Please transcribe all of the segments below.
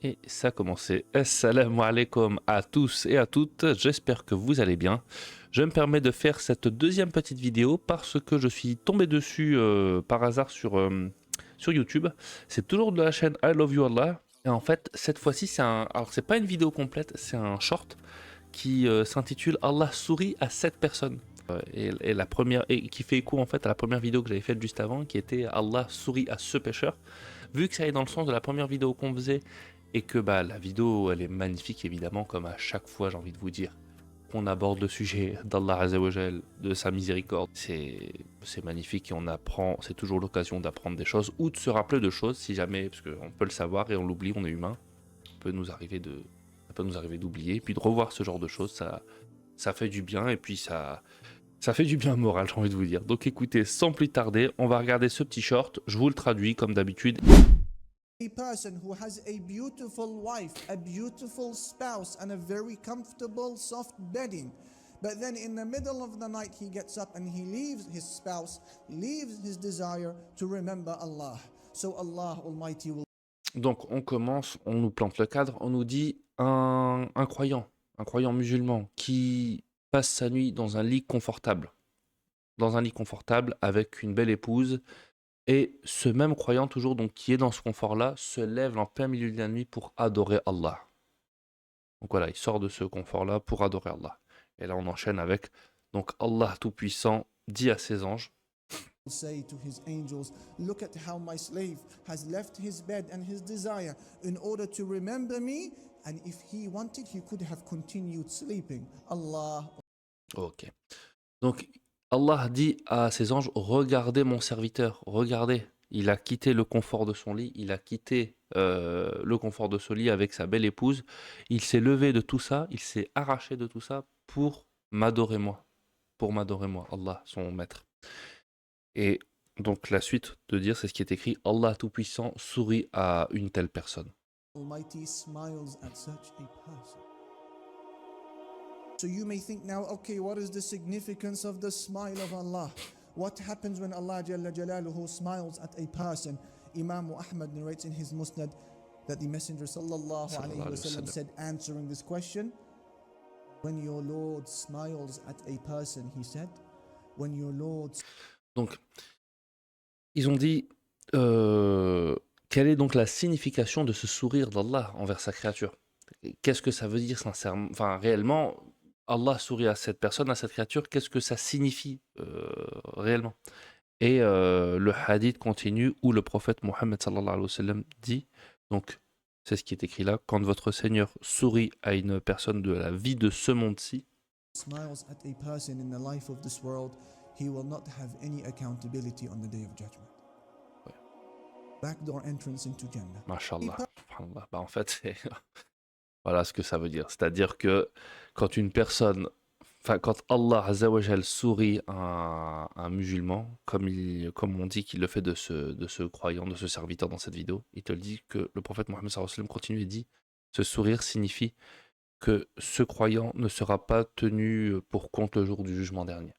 Et ça a commencé. Assalamu alaikum à tous et à toutes, j'espère que vous allez bien. Je me permets de faire cette deuxième petite vidéo parce que je suis tombé dessus par hasard sur YouTube. C'est toujours de la chaîne I Love You Allah. Et en fait, cette fois-ci, alors c'est pas une vidéo complète, c'est un short qui s'intitule Allah sourit à 7 personnes. Et la première, et qui fait écho en fait à la première vidéo que j'avais faite juste avant, qui était Allah sourit à ce pécheur. Vu que ça est dans le sens de la première vidéo qu'on faisait, et que la vidéo elle est magnifique évidemment, comme à chaque fois j'ai envie de vous dire qu'on aborde le sujet d'Allah Azzawajal, de sa miséricorde, c'est magnifique et on apprend, c'est toujours l'occasion d'apprendre des choses ou de se rappeler de choses si jamais, parce qu'on peut le savoir et on l'oublie, on est humain, ça peut nous arriver d'oublier, puis de revoir ce genre de choses, ça fait du bien et puis ça fait du bien moral, j'ai envie de vous dire. Donc écoutez, sans plus tarder, on va regarder ce petit short, je vous le traduis comme d'habitude. A person who has a beautiful wife, a beautiful spouse, and a very comfortable, soft bedding. But then in the middle of the night, he gets up and he leaves his spouse, leaves his desire to remember Allah. So Allah Almighty will. Donc on commence, on nous plante le cadre, on nous dit un croyant musulman qui passe sa nuit dans un lit confortable, avec une belle épouse, et ce même croyant toujours donc qui est dans ce confort-là se lève en plein milieu de la nuit pour adorer Allah. Donc voilà, il sort de ce confort-là pour adorer Allah. Et là on enchaîne avec donc Allah Tout-Puissant dit à ses anges. Say to his angels, look at how my slave has left his bed and his desire in order to remember me, and if he wanted he could have continued sleeping. Allah. Ok. Donc Allah dit à ses anges, regardez mon serviteur, regardez. Il a quitté le confort de son lit, il a quitté le confort de ce lit avec sa belle épouse. Il s'est levé de tout ça, il s'est arraché de tout ça pour m'adorer moi, Allah, son maître. Et donc la suite de dire, c'est ce qui est écrit, Allah Tout-Puissant sourit à une telle personne. Almighty smiles at such a person. So you may think now, okay, what is the significance of the smile of Allah? What happens when Allah Jalla Jalaluhu smiles at a person? Imam Ahmad narrates in his Musnad that the Messenger sallallahu alayhi wasallam said, answering this question, when your Lord smiles at a person, he said, when your Lord. Donc, ils ont dit, quelle est donc la signification de ce sourire d'Allah envers sa créature? Qu'est-ce que ça veut dire sincèrement? Enfin, réellement, Allah sourit à cette personne, à cette créature, qu'est-ce que ça signifie réellement? Et le hadith continue où le prophète Mohammed sallallahu alayhi wa sallam dit, donc c'est ce qui est écrit là, quand votre Seigneur sourit à une personne de la vie de ce monde-ci, smiles at a person in the life of this world, he will not have any accountability on the day of judgment. Ouais. Backdoor entrance into Jannah. Mashallah, subhanallah. En fait, c'est voilà ce que ça veut dire. C'est-à-dire que quand une personne, quand Allah Azzawajal sourit à un musulman, comme on dit qu'il le fait de ce croyant, de ce serviteur dans cette vidéo, il te le dit que le prophète Mohammed sallallahu alayhi wa sallam continue et dit, ce sourire signifie que ce croyant ne sera pas tenu pour compte le jour du jugement dernier.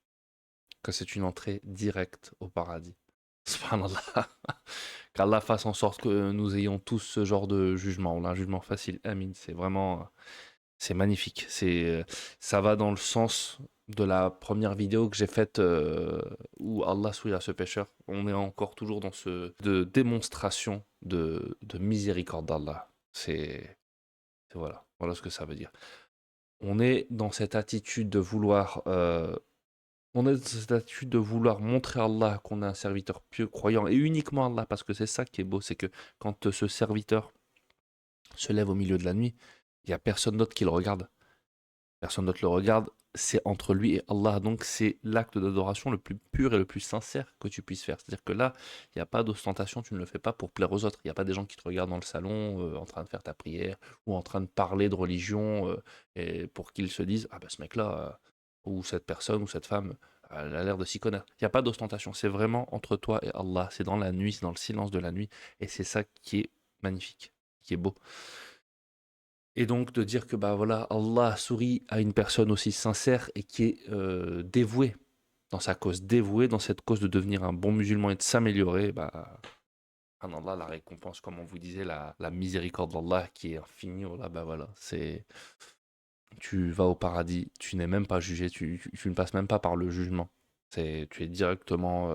Que c'est une entrée directe au paradis. Subhanallah. Qu'Allah fasse en sorte que nous ayons tous ce genre de jugement. On a un jugement facile. Amin. C'est vraiment... C'est magnifique. Ça va dans le sens de la première vidéo que j'ai faite où Allah sourit à ce pécheur. On est encore toujours dans de démonstration de miséricorde d'Allah. Voilà ce que ça veut dire. On est dans cette attitude de vouloir montrer à Allah qu'on est un serviteur pieux, croyant, et uniquement Allah, parce que c'est ça qui est beau, c'est que quand ce serviteur se lève au milieu de la nuit, il n'y a personne d'autre qui le regarde. Personne d'autre le regarde, c'est entre lui et Allah. Donc c'est l'acte d'adoration le plus pur et le plus sincère que tu puisses faire. C'est-à-dire que là, il n'y a pas d'ostentation, tu ne le fais pas pour plaire aux autres. Il n'y a pas des gens qui te regardent dans le salon en train de faire ta prière ou en train de parler de religion et pour qu'ils se disent « Ah ben ce mec-là, ou cette personne ou cette femme, elle a l'air de s'y connaître. » Il n'y a pas d'ostentation, c'est vraiment entre toi et Allah. C'est dans la nuit, c'est dans le silence de la nuit. Et c'est ça qui est magnifique, qui est beau. Et donc de dire que voilà, Allah sourit à une personne aussi sincère et qui est dévouée dans sa cause, dévouée dans cette cause de devenir un bon musulman et de s'améliorer, subhanallah, la récompense, comme on vous disait, la miséricorde d'Allah qui est infinie, oh là, bah voilà, c'est... Tu vas au paradis, tu n'es même pas jugé, tu ne passes même pas par le jugement. Tu es directement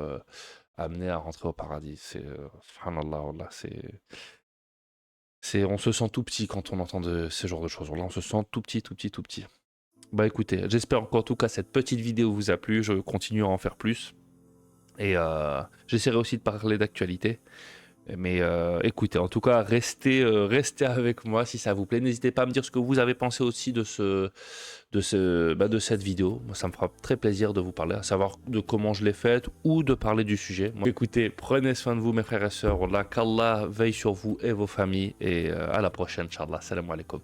amené à rentrer au paradis. Subhanallah, wallah, on se sent tout petit quand on entend ce genre de choses. Là, on se sent tout petit, tout petit, tout petit. Bah écoutez, j'espère qu'en tout cas cette petite vidéo vous a plu. Je continue à en faire plus. Et j'essaierai aussi de parler d'actualité. Mais écoutez, en tout cas, restez avec moi si ça vous plaît. N'hésitez pas à me dire ce que vous avez pensé aussi de cette vidéo. Moi, ça me fera très plaisir de vous parler, à savoir de comment je l'ai faite ou de parler du sujet. Moi, écoutez, prenez soin de vous, mes frères et sœurs. Qu'Allah veille sur vous et vos familles. Et à la prochaine, Inch'Allah. Salam alaikum.